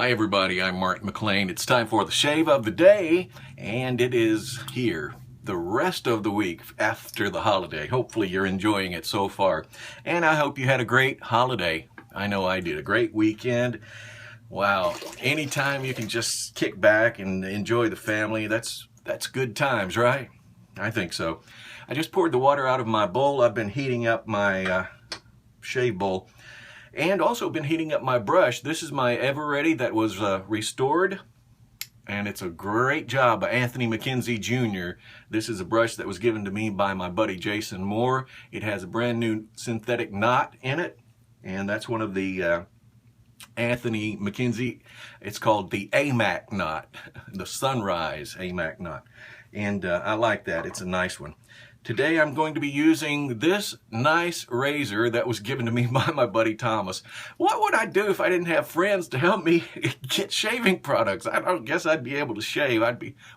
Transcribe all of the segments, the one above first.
Hi everybody, I'm Mark McLean. It's time for the shave of the day, and it is here the rest of the week after the holiday. Hopefully you're enjoying it so far, and I hope you had a great holiday. I know I did. A great weekend. Wow, anytime you can just kick back and enjoy the family, that's good times, right? I think so. I just poured the water out of my bowl. I've been heating up my shave bowl. And also been heating up my brush. This is my Ever Ready that was restored, and it's a great job by Anthony McKenzie Jr. This is a brush that was given to me by my buddy Jason Moore. It has a brand new synthetic knot in it, and that's one of the Anthony McKenzie. It's called the AMAC knot, the Sunrise AMAC knot, and I like that. It's a nice one. Today I'm going to be using this nice razor that was given to me by my buddy Thomas. What would I do if I didn't have friends to help me get shaving products? I don't guess I'd be able to shave.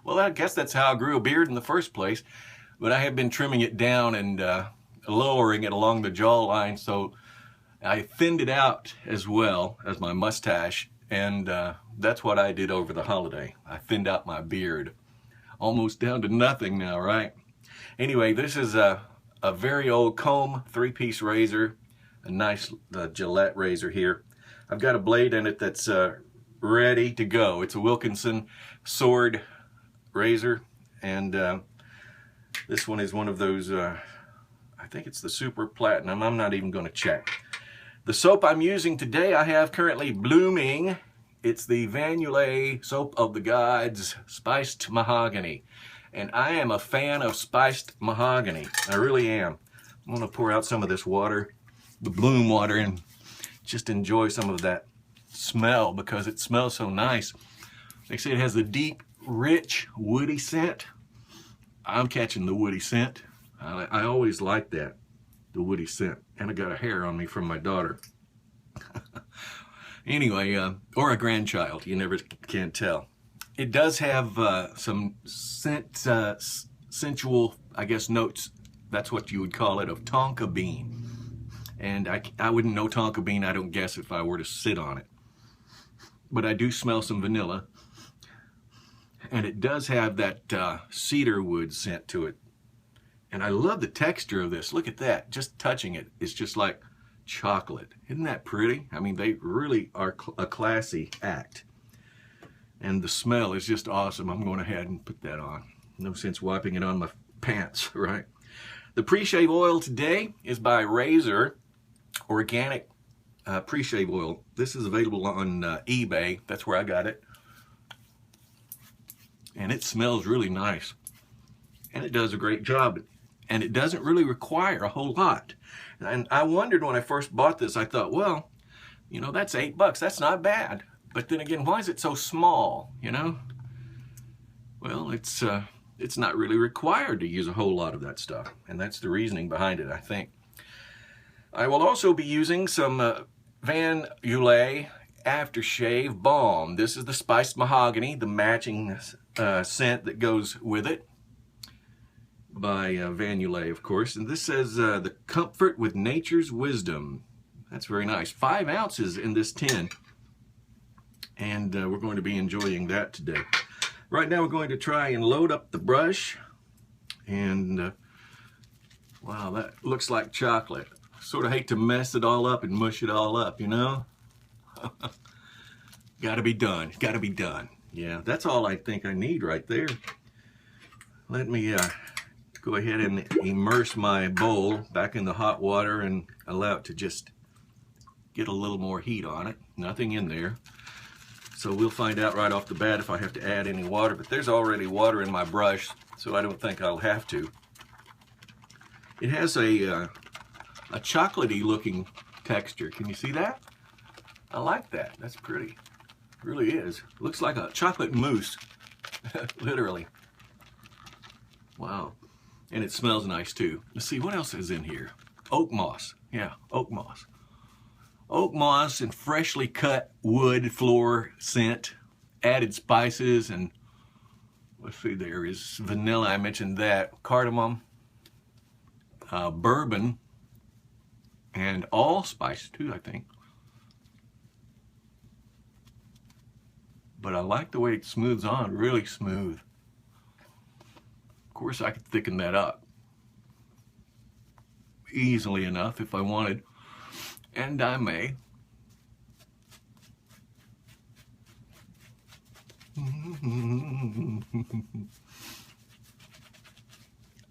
Well, I guess that's how I grew a beard in the first place. But I have been trimming it down and lowering it along the jawline, so I thinned it out as well as my mustache, and that's what I did over the holiday. I thinned out my beard. Almost down to nothing now, right? Anyway, this is a very old comb 3-piece razor, a nice Gillette razor here. I've got a blade in it that's ready to go. It's a Wilkinson sword razor, and this one is one of those, I think it's the Super Platinum. I'm not even going to check. The soap I'm using today, I have currently blooming. It's the Yulay Soap of the Gods Spiced Mahogany. And I am a fan of spiced mahogany. I really am. I'm going to pour out some of this water, the bloom water, and just enjoy some of that smell because it smells so nice. They say it has a deep, rich, woody scent. I'm catching the woody scent. I always like that, the woody scent. And I got a hair on me from my daughter. Anyway, or a grandchild. You never can tell. It does have some sensual, I guess, notes. That's what you would call it, of Tonka Bean. And I wouldn't know Tonka Bean, I don't guess, if I were to sit on it. But I do smell some vanilla. And it does have that cedar wood scent to it. And I love the texture of this. Look at that. Just touching it, it's just like chocolate. Isn't that pretty? I mean, they really are a classy act. And the smell is just awesome. I'm going ahead and put that on. No sense wiping it on my pants, right? The pre-shave oil today is by Razor Organic Pre-Shave Oil. This is available on eBay. That's where I got it. And it smells really nice. And it does a great job. And it doesn't really require a whole lot. And I wondered when I first bought this, I thought, well, you know, that's $8. That's not bad. But then again, why is it so small, you know? Well, it's not really required to use a whole lot of that stuff. And that's the reasoning behind it, I think. I will also be using some Van Yulay Aftershave Balm. This is the Spiced Mahogany, the matching scent that goes with it, by Van Yulay, of course. And this says, the comfort with nature's wisdom. That's very nice. 5 ounces in this tin. And we're going to be enjoying that today. Right now we're going to try and load up the brush. And wow, that looks like chocolate. Sort of hate to mess it all up and mush it all up, you know? Gotta be done, gotta be done. Yeah, that's all I think I need right there. Let me go ahead and immerse my bowl back in the hot water and allow it to just get a little more heat on it. Nothing in there. So we'll find out right off the bat if I have to add any water, but there's already water in my brush, so I don't think I'll have to. It has a chocolatey looking texture. Can you see that? I like that. That's pretty. It really is. Looks like a chocolate mousse, literally. Wow. And it smells nice too. Let's see, what else is in here? Oakmoss. Yeah, Oakmoss. Oakmoss and freshly cut wood floor scent, added spices, and let's see, there is vanilla, I mentioned that, cardamom, bourbon, and allspice too, I think. but I like the way it smooths on, really smooth. Of course, I could thicken that up easily enough if I wanted, and I may.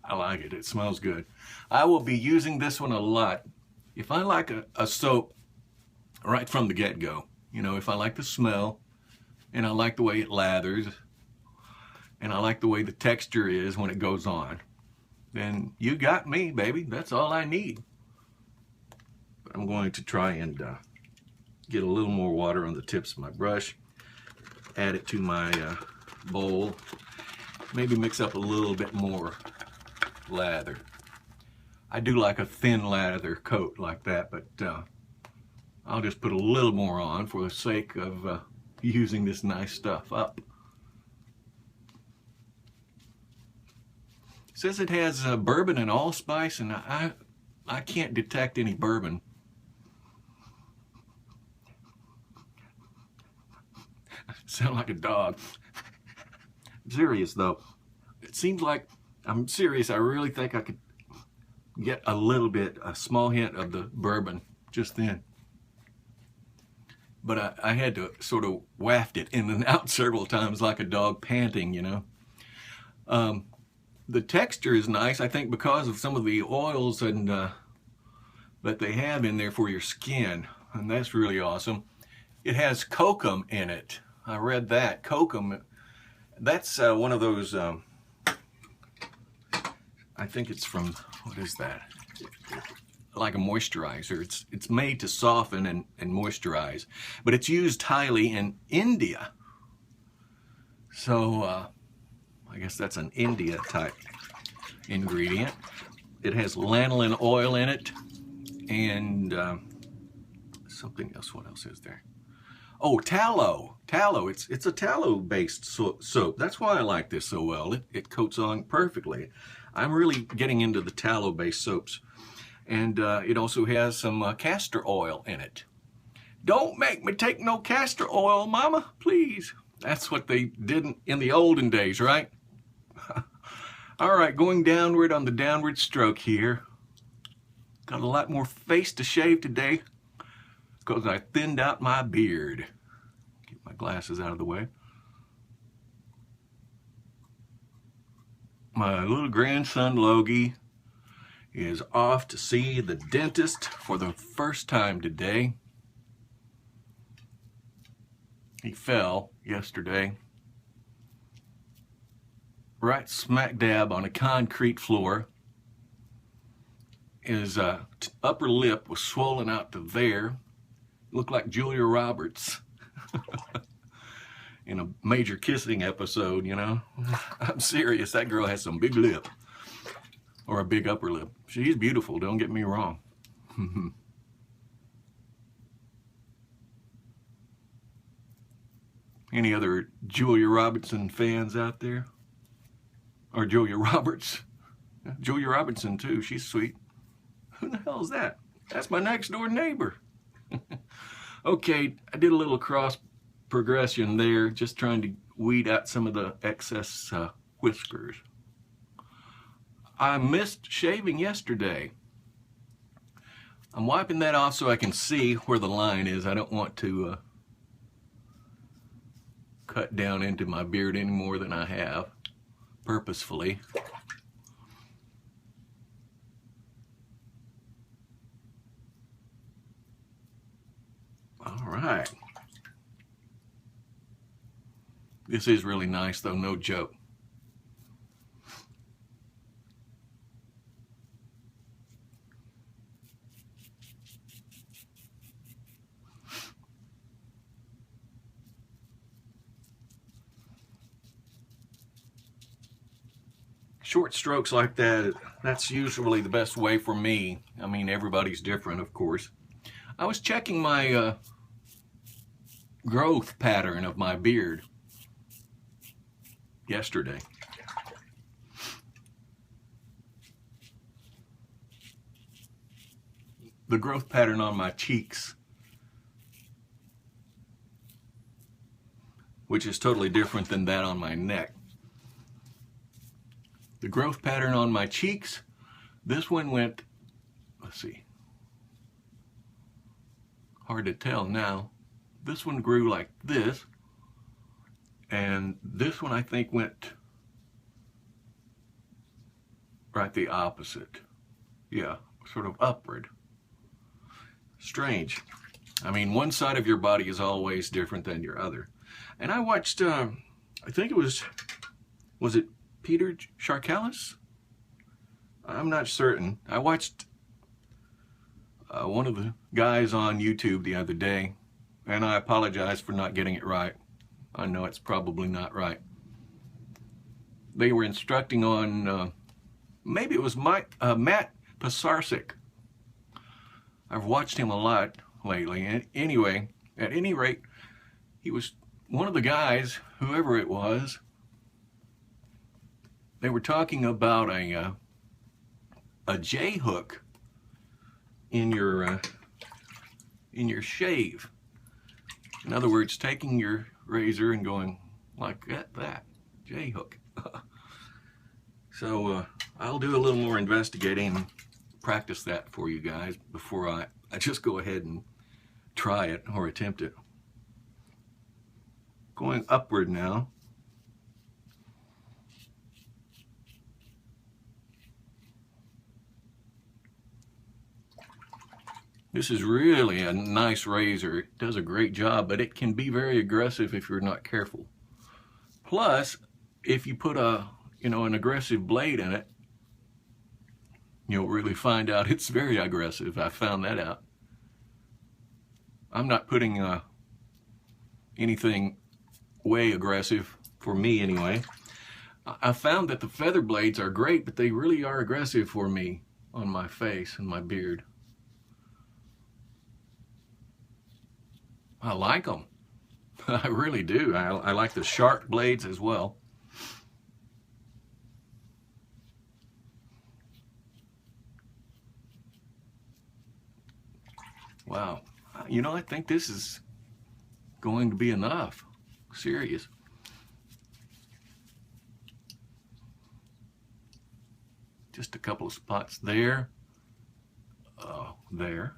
I like it. It smells good. I will be using this one a lot. If I like a soap right from the get-go, you know, if I like the smell, and I like the way it lathers, and I like the way the texture is when it goes on, then you got me, baby. That's all I need. But I'm going to try and get a little more water on the tips of my brush, add it to my bowl, maybe mix up a little bit more lather. I do like a thin lather coat like that, but I'll just put a little more on for the sake of using this nice stuff up. It says it has bourbon and allspice, and I can't detect any bourbon. Sound like a dog. I'm serious though. It seems like, I'm serious, I really think I could get a little bit, a small hint of the bourbon just then. But I had to sort of waft it in and out several times like a dog panting, you know. The texture is nice, I think, because of some of the oils and that they have in there for your skin, and that's really awesome. It has Kokum in it. I read that. Kokum, that's one of those, I think it's from, what is that? Like a moisturizer. It's made to soften and moisturize, but it's used highly in India. So I guess that's an India type ingredient. It has lanolin oil in it, and something else. What else is there? Oh, tallow. Tallow. It's a tallow-based soap. That's why I like this so well. It coats on perfectly. I'm really getting into the tallow-based soaps. And it also has some castor oil in it. Don't make me take no castor oil, mama, please. That's what they did in the olden days, right? All right, going downward on the downward stroke here. Got a lot more face to shave today because I thinned out my beard. Get my glasses out of the way. My little grandson, Logie, is off to see the dentist for the first time today. He fell yesterday, right smack dab on a concrete floor. His upper lip was swollen out to there. Looked like Julia Roberts in a Major Kissing episode, you know. I'm serious, that girl has some big lip. Or a big upper lip. She's beautiful, don't get me wrong. Any other Julia Robinson fans out there? Or Julia Roberts? Julia Robinson too, she's sweet. Who the hell is that? That's my next door neighbor. Okay, I did a little cross progression there, just trying to weed out some of the excess whiskers. I missed shaving yesterday. I'm wiping that off so I can see where the line is. I don't want to cut down into my beard any more than I have, purposefully. All right. This is really nice though, no joke. Short strokes like that, that's usually the best way for me. I mean, everybody's different, of course. I was checking my growth pattern of my beard yesterday. The growth pattern on my cheeks which is totally different than that on my neck. The growth pattern on my cheeks, this one went, let's see, hard to tell now. This one grew like this, and this one I think went right the opposite. Yeah, sort of upward. Strange. I mean, one side of your body is always different than your other. And I watched, I think it was it Peter Charcalis? I'm not certain. I watched one of the guys on YouTube the other day, and I apologize for not getting it right. I know it's probably not right. They were instructing on, maybe it was Matt Pisarcik. I've watched him a lot lately. And anyway, at any rate, he was one of the guys, whoever it was. They were talking about a J hook in your shave. In other words, taking your razor and going like that J hook. So I'll do a little more investigating and practice that for you guys before I just go ahead and try it or attempt it. Going upward now. This is really a nice razor. It does a great job, but it can be very aggressive if you're not careful. Plus, if you put an aggressive blade in it, you'll really find out it's very aggressive. I found that out. I'm not putting anything way aggressive, for me anyway. I found that the feather blades are great, but they really are aggressive for me on my face and my beard. I like them. I really do. I like the sharp blades as well. Wow. You know, I think this is going to be enough. Serious. Just a couple of spots there. There.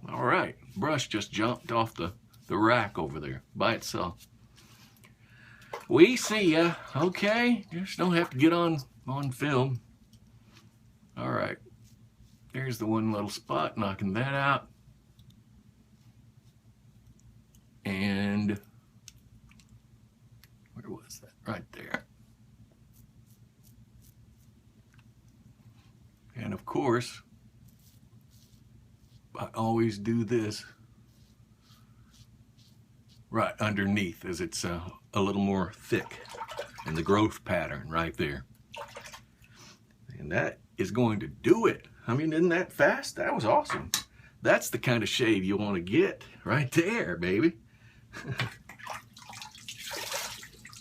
All right. Brush just jumped off the rack over there by itself. We see ya. Okay. Just don't have to get on film. All right. There's the one little spot, knocking that out. And where was that? Right there. And of course, I always do this right underneath, as it's a little more thick in the growth pattern right there. And that is going to do it. I mean, isn't that fast? That was awesome. That's the kind of shave you want to get right there, baby.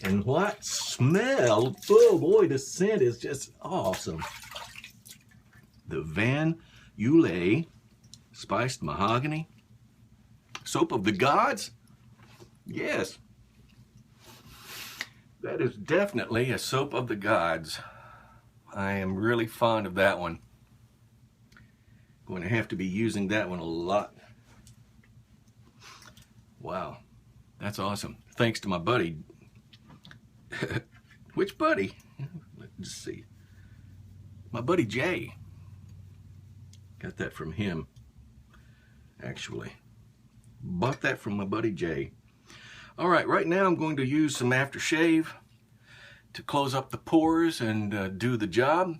And what smell? Oh boy, the scent is just awesome. The Van Yulay spiced mahogany soap of the gods. Yes, that is definitely a soap of the gods. I am really fond of that one. Going to have to be using that one a lot. Wow, that's awesome. Thanks to my buddy. Which buddy? Let's see. My buddy Jay. Got that from him, actually. Bought that from my buddy Jay. All right, right now I'm going to use some aftershave to close up the pores and do the job.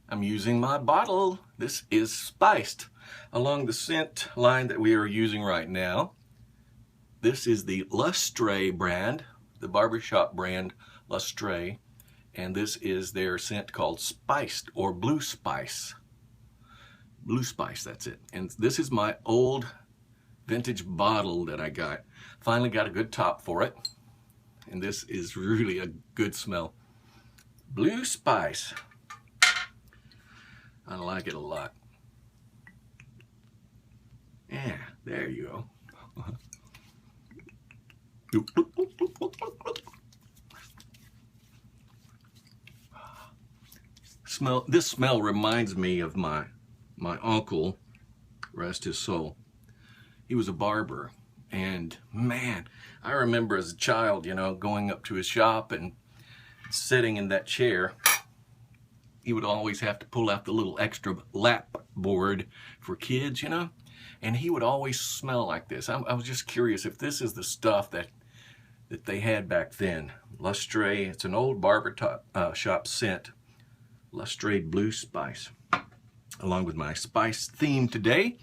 I'm using my bottle. This is spiced along the scent line that we are using right now. This is the Lustre brand, the barbershop brand Lustre, and this is their scent called Spiced or Blue Spice. Blue Spice, that's it. And this is my old vintage bottle that I got. Finally got a good top for it. And this is really a good smell. Blue Spice. I like it a lot. Yeah, there you go. This smell reminds me of my uncle, rest his soul. He was a barber, and man, I remember as a child, you know, going up to his shop and sitting in that chair. He would always have to pull out the little extra lap board for kids, you know, and he would always smell like this. I was just curious if this is the stuff that they had back then. Lustre, it's an old barber shop scent. Lustre Blue Spice, along with my spice theme today,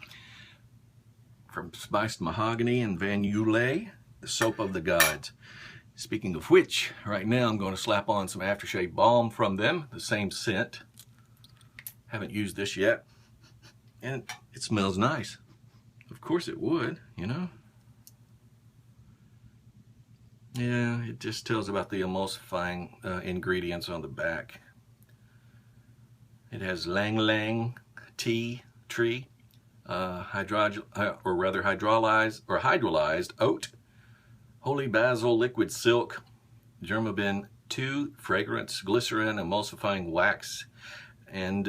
from Spiced Mahogany and Van Yulay, the soap of the gods. Speaking of which, right now I'm going to slap on some aftershave balm from them, the same scent. Haven't used this yet, and it smells nice. Of course it would, you know. Yeah, it just tells about the emulsifying ingredients on the back. It has lang-lang tea tree, hydrolyzed oat, holy basil liquid silk, germabin 2 fragrance, glycerin, emulsifying wax, and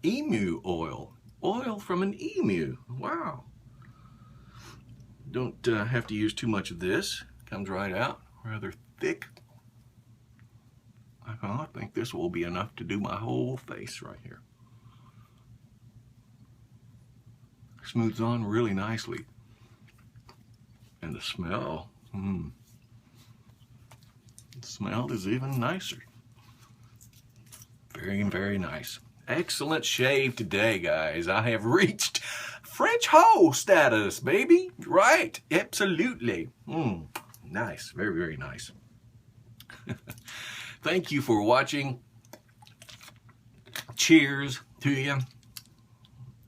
emu oil. Oil from an emu. Wow. Don't have to use too much of this. Comes right out, rather thick. I think this will be enough to do my whole face right here. Smooths on really nicely. And the smell, the smell is even nicer. Very, very nice. Excellent shave today, guys. I have reached French hoe status, baby. Right, absolutely. Nice, very, very nice. Thank you for watching. Cheers to you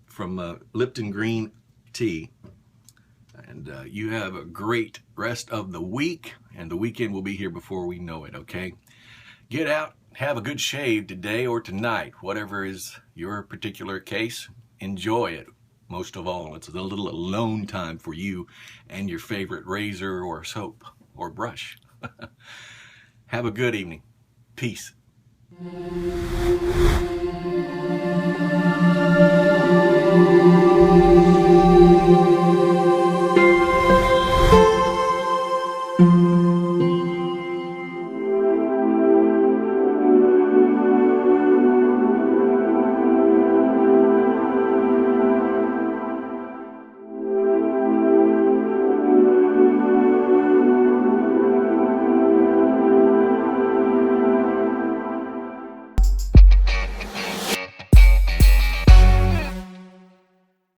from Lipton Green Tea. And you have a great rest of the week. And the weekend will be here before we know it, okay? Get out, have a good shave today or tonight. Whatever is your particular case, enjoy it. Most of all, it's a little alone time for you and your favorite razor or soap or brush. Have a good evening. Peace.